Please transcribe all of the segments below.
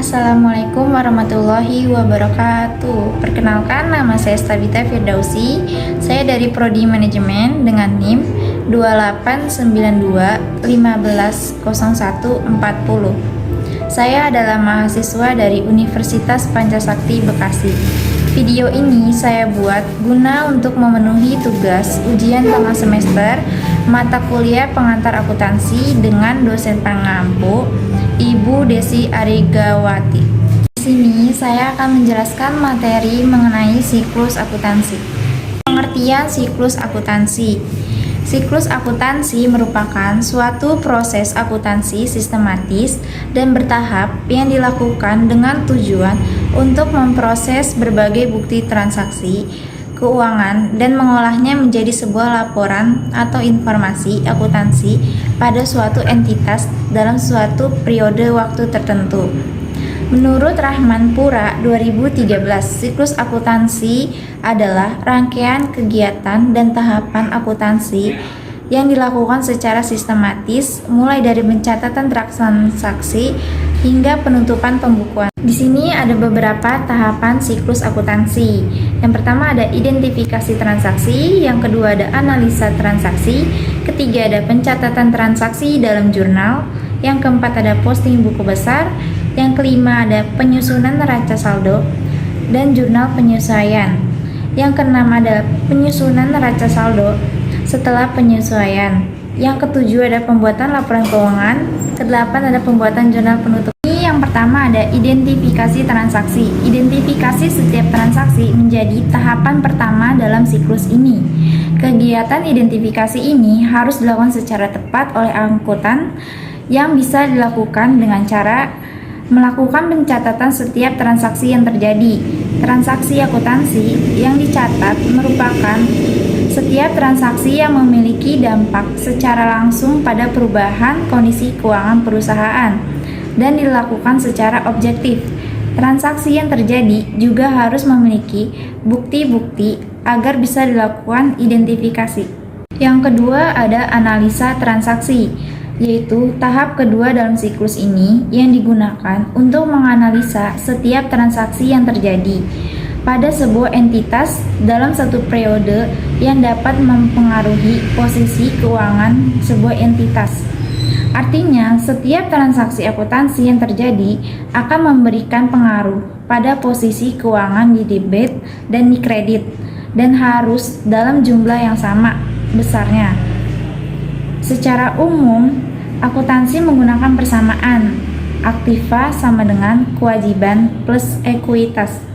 Assalamualaikum warahmatullahi wabarakatuh. Perkenalkan, nama saya Stabita Firdausi. Saya dari Prodi Manajemen dengan NIM 2892150140. Saya adalah mahasiswa dari Universitas Pancasakti Bekasi. Video ini saya buat guna untuk memenuhi tugas ujian tengah semester mata kuliah pengantar akuntansi dengan dosen pengampu Ibu Desi Arigawati. Di sini saya akan menjelaskan materi mengenai siklus akuntansi. Pengertian siklus akuntansi. Siklus akuntansi merupakan suatu proses akuntansi sistematis dan bertahap yang dilakukan dengan tujuan untuk memproses berbagai bukti transaksi keuangan dan mengolahnya menjadi sebuah laporan atau informasi akuntansi pada suatu entitas dalam suatu periode waktu tertentu. Menurut Rahman Pura 2013, siklus akuntansi adalah rangkaian kegiatan dan tahapan akuntansi yang dilakukan secara sistematis mulai dari pencatatan transaksi hingga penutupan pembukuan. Di sini ada beberapa tahapan siklus akuntansi. Yang pertama ada identifikasi transaksi, yang kedua ada analisa transaksi, ketiga ada pencatatan transaksi dalam jurnal, yang keempat ada posting buku besar, yang kelima ada penyusunan neraca saldo dan jurnal penyesuaian. Yang keenam ada penyusunan neraca saldo setelah penyesuaian. Yang ketujuh ada pembuatan laporan keuangan. Kedelapan ada pembuatan jurnal penutup. Ini yang pertama ada identifikasi transaksi. Identifikasi setiap transaksi menjadi tahapan pertama dalam siklus ini. Kegiatan identifikasi ini harus dilakukan secara tepat oleh akuntan yang bisa dilakukan dengan cara melakukan pencatatan setiap transaksi yang terjadi. Transaksi akuntansi yang dicatat merupakan setiap transaksi yang memiliki dampak secara langsung pada perubahan kondisi keuangan perusahaan dan dilakukan secara objektif. Transaksi yang terjadi juga harus memiliki bukti-bukti agar bisa dilakukan identifikasi. Yang kedua ada analisa transaksi, yaitu tahap kedua dalam siklus ini yang digunakan untuk menganalisa setiap transaksi yang terjadi pada sebuah entitas dalam satu periode yang dapat mempengaruhi posisi keuangan sebuah entitas. Artinya, setiap transaksi akuntansi yang terjadi akan memberikan pengaruh pada posisi keuangan di debit dan di kredit dan harus dalam jumlah yang sama besarnya. Secara umum, akuntansi menggunakan persamaan aktiva sama dengan kewajiban plus ekuitas.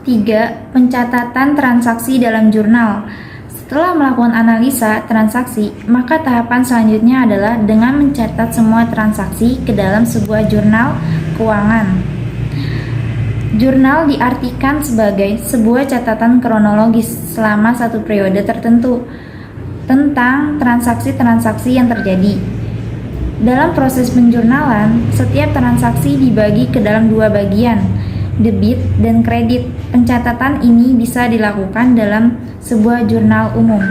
3. Pencatatan transaksi dalam jurnal. Setelah melakukan analisa transaksi, maka tahapan selanjutnya adalah dengan mencatat semua transaksi ke dalam sebuah jurnal keuangan. Jurnal diartikan sebagai sebuah catatan kronologis selama satu periode tertentu tentang transaksi-transaksi yang terjadi. Dalam proses penjurnalan, setiap transaksi dibagi ke dalam dua bagian, debit dan kredit. Pencatatan ini bisa dilakukan dalam sebuah jurnal umum.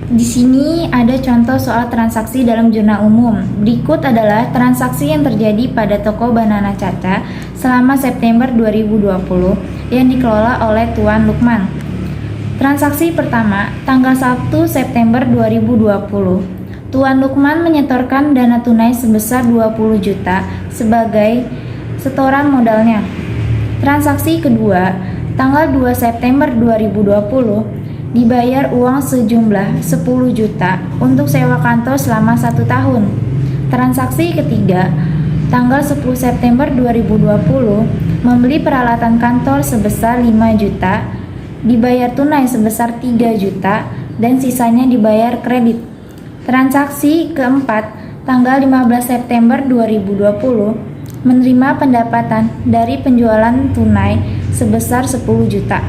Di sini ada contoh soal transaksi dalam jurnal umum. Berikut adalah transaksi yang terjadi pada toko Banana Caca selama September 2020 yang dikelola oleh Tuan Lukman. Transaksi pertama, tanggal 1 September 2020. Tuan Lukman menyetorkan dana tunai sebesar 20 juta sebagai setoran modalnya. Transaksi kedua, tanggal 2 September 2020, dibayar uang sejumlah 10 juta untuk sewa kantor selama 1 tahun. Transaksi ketiga, tanggal 10 September 2020, membeli peralatan kantor sebesar 5 juta, dibayar tunai sebesar 3 juta, dan sisanya dibayar kredit. Transaksi keempat, tanggal 15 September 2020, menerima pendapatan dari penjualan tunai sebesar 10 juta.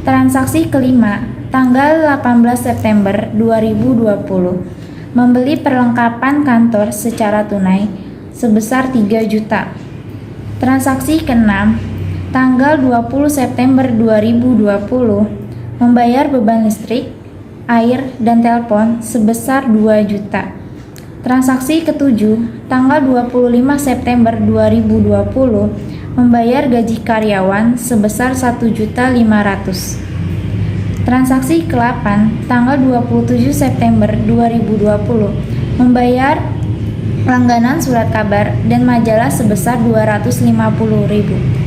Transaksi kelima, tanggal 18 September 2020, membeli perlengkapan kantor secara tunai sebesar 3 juta. Transaksi keenam, tanggal 20 September 2020, membayar beban listrik, air, dan telepon sebesar 2 juta. Transaksi ketujuh, tanggal 25 September 2020, membayar gaji karyawan sebesar 1.500.000. Transaksi ke-8 tanggal 27 September 2020 membayar langganan surat kabar dan majalah sebesar 250.000.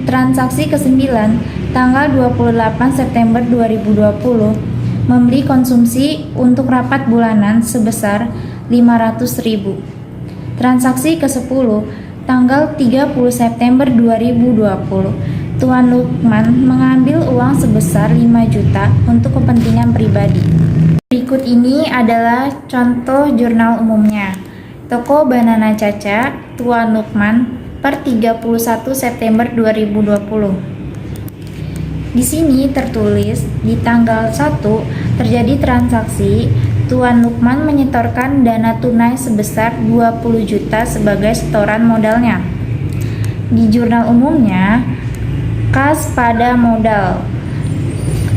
Transaksi ke-9 tanggal 28 September 2020 membeli konsumsi untuk rapat bulanan sebesar 500.000. Transaksi ke-10 tanggal 30 September 2020 Tuan Lukman mengambil uang sebesar 5 juta untuk kepentingan pribadi. Berikut ini adalah contoh jurnal umumnya. Toko Banana Caca, Tuan Lukman, per 31 September 2020. Di sini tertulis di tanggal 1 terjadi transaksi, Tuan Lukman menyetorkan dana tunai sebesar 20 juta sebagai setoran modalnya. Di jurnal umumnya, kas pada modal.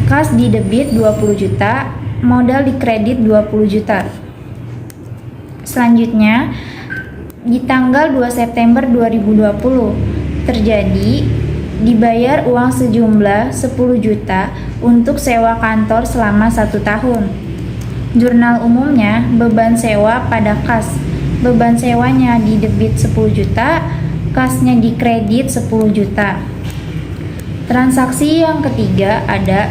Kas di debit 20 juta, modal di kredit 20 juta. Selanjutnya, di tanggal 2 September 2020 terjadi dibayar uang sejumlah 10 juta untuk sewa kantor selama 1 tahun. Jurnal umumnya beban sewa pada kas. Beban sewanya di debit 10 juta, kasnya di kredit 10 juta. Transaksi yang ketiga ada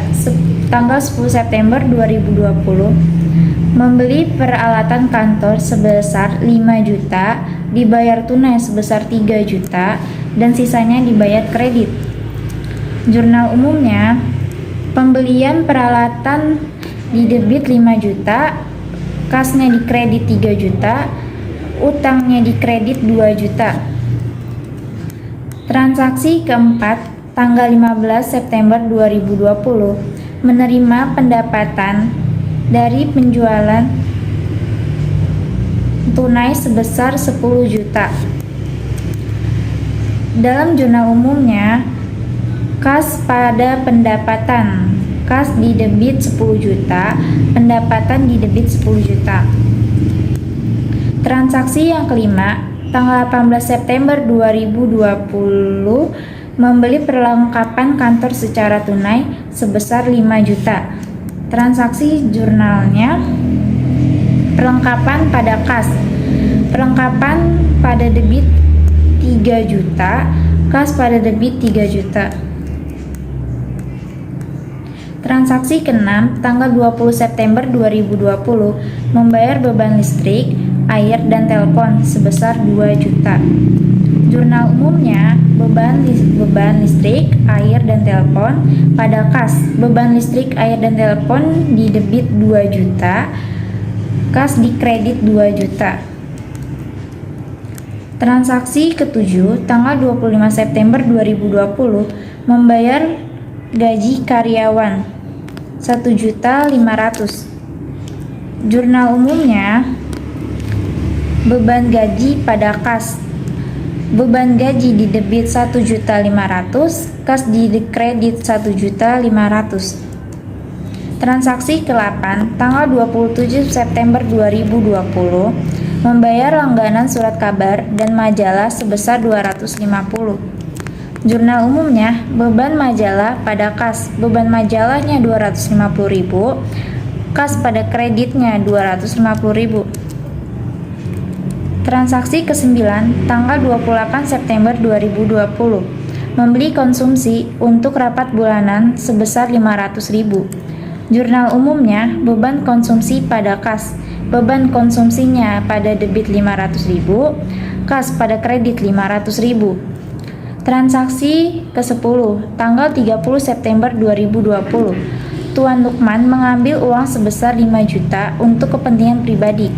tanggal 10 September 2020 membeli peralatan kantor sebesar 5 juta, dibayar tunai sebesar 3 juta, dan sisanya dibayar kredit. Jurnal umumnya, pembelian peralatan di debit 5 juta, kasnya di kredit 3 juta, utangnya di kredit 2 juta. Transaksi keempat tanggal 15 September 2020 menerima pendapatan dari penjualan tunai sebesar 10 juta. Dalam jurnal umumnya, kas pada pendapatan, kas di debit 10 juta, pendapatan di debit 10 juta. Transaksi yang kelima, tanggal 18 September 2020 membeli perlengkapan kantor secara tunai sebesar 5 juta. Transaksi jurnalnya, perlengkapan pada kas. Perlengkapan pada debit 3 juta, kas pada debit 3 juta. Transaksi ke-6 tanggal 20 September 2020 membayar beban listrik, air, dan telepon sebesar 2 juta. Jurnal umumnya beban listrik, air, dan telepon pada kas. Beban listrik, air, dan telepon di debit 2 juta, kas di kredit 2 juta. Transaksi ke-7 tanggal 25 September 2020 membayar gaji karyawan 1.500.000. Jurnal umumnya beban gaji pada kas. Beban gaji di debit 1.500.000, kas di kredit 1.500.000. Transaksi ke-8 tanggal 27 September 2020 membayar langganan surat kabar dan majalah sebesar 250. Jurnal umumnya beban majalah pada kas. Beban majalahnya 250.000, kas pada kreditnya 250.000. Transaksi ke-9 tanggal 28 September 2020 membeli konsumsi untuk rapat bulanan sebesar 500.000. Jurnal umumnya beban konsumsi pada kas. Beban konsumsinya pada debit 500.000, kas pada kredit 500.000. Transaksi ke-10 tanggal 30 September 2020 Tuan Lukman mengambil uang sebesar 5 juta untuk kepentingan pribadi.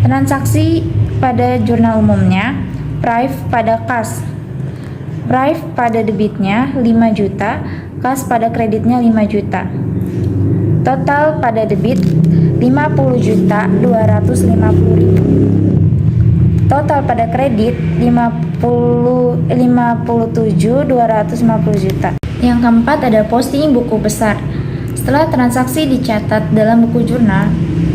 Transaksi pada jurnal umumnya, Prive pada kas. Prive pada debitnya 5 juta, kas pada kreditnya 5 juta. Total pada debit 50.250.000. Total pada kredit 57.250 juta. Yang keempat ada posting buku besar. Setelah transaksi dicatat dalam buku jurnal,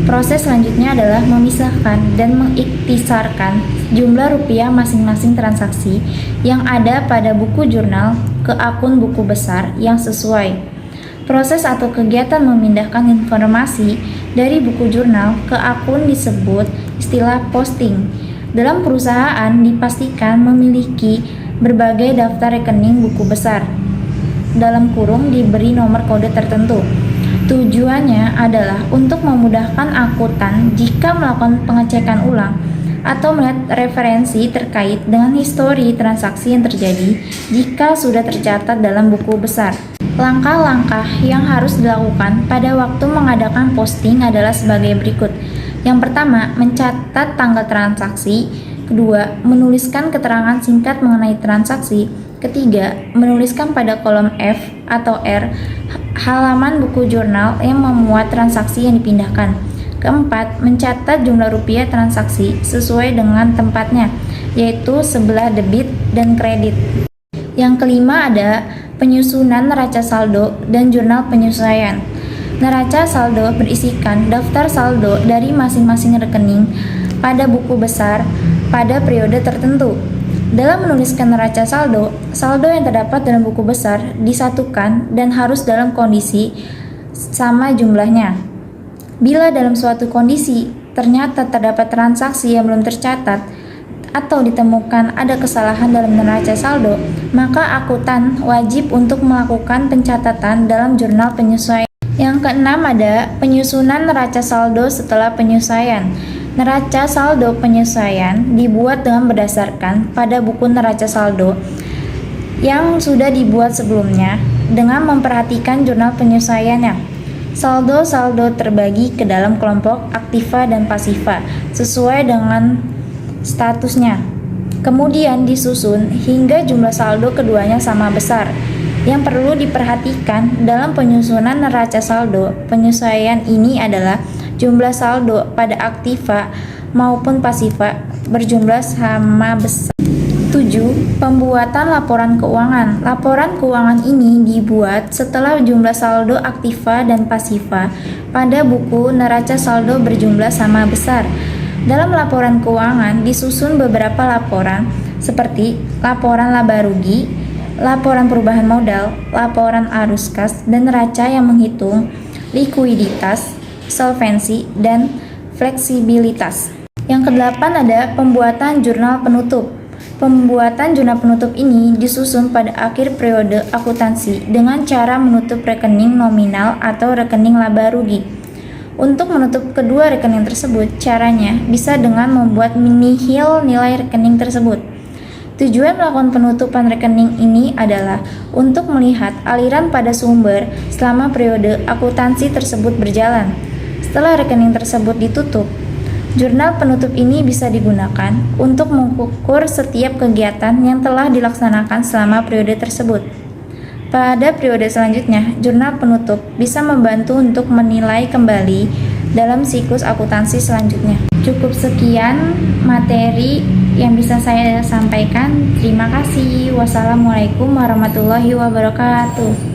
Proses selanjutnya adalah memisahkan dan mengiktisarkan jumlah rupiah masing-masing transaksi yang ada pada buku jurnal ke akun buku besar yang sesuai. Proses atau kegiatan memindahkan informasi dari buku jurnal ke akun disebut istilah posting. Dalam perusahaan dipastikan memiliki berbagai daftar rekening buku besar, dalam kurung diberi nomor kode tertentu. Tujuannya adalah untuk memudahkan akuntan jika melakukan pengecekan ulang atau melihat referensi terkait dengan histori transaksi yang terjadi jika sudah tercatat dalam buku besar. Langkah-langkah yang harus dilakukan pada waktu mengadakan posting adalah sebagai berikut. Yang pertama, mencatat tanggal transaksi. Kedua, menuliskan keterangan singkat mengenai transaksi. Ketiga, menuliskan pada kolom F atau R halaman buku jurnal yang memuat transaksi yang dipindahkan. Keempat, mencatat jumlah rupiah transaksi sesuai dengan tempatnya, yaitu sebelah debit dan kredit. Yang kelima ada penyusunan neraca saldo dan jurnal penyesuaian. Neraca saldo berisikan daftar saldo dari masing-masing rekening pada buku besar pada periode tertentu. Dalam menuliskan neraca saldo, saldo yang terdapat dalam buku besar disatukan dan harus dalam kondisi sama jumlahnya. Bila dalam suatu kondisi ternyata terdapat transaksi yang belum tercatat atau ditemukan ada kesalahan dalam neraca saldo, maka akuntan wajib untuk melakukan pencatatan dalam jurnal penyesuaian. Yang keenam ada penyusunan neraca saldo setelah penyesuaian. Neraca saldo penyesuaian dibuat dengan berdasarkan pada buku neraca saldo yang sudah dibuat sebelumnya dengan memperhatikan jurnal penyesuaiannya. Saldo-saldo terbagi ke dalam kelompok aktiva dan pasiva sesuai dengan statusnya. Kemudian disusun hingga jumlah saldo keduanya sama besar. Yang perlu diperhatikan dalam penyusunan neraca saldo penyesuaian ini adalah jumlah saldo pada aktiva maupun pasiva berjumlah sama besar. 7. Pembuatan laporan keuangan. Laporan keuangan ini dibuat setelah jumlah saldo aktiva dan pasiva pada buku neraca saldo berjumlah sama besar. Dalam laporan keuangan disusun beberapa laporan seperti laporan laba rugi, laporan perubahan modal, laporan arus kas, dan neraca yang menghitung likuiditas, solvensi, dan fleksibilitas. Yang kedelapan ada pembuatan jurnal penutup. Pembuatan jurnal penutup ini disusun pada akhir periode akuntansi dengan cara menutup rekening nominal atau rekening laba rugi. Untuk menutup kedua rekening tersebut, caranya bisa dengan membuat nihil nilai rekening tersebut. Tujuan melakukan penutupan rekening ini adalah untuk melihat aliran pada sumber selama periode akuntansi tersebut berjalan. Setelah rekening tersebut ditutup, jurnal penutup ini bisa digunakan untuk mengukur setiap kegiatan yang telah dilaksanakan selama periode tersebut. Pada periode selanjutnya, jurnal penutup bisa membantu untuk menilai kembali dalam siklus akuntansi selanjutnya. Cukup sekian materi yang bisa saya sampaikan. Terima kasih. Wassalamualaikum warahmatullahi wabarakatuh.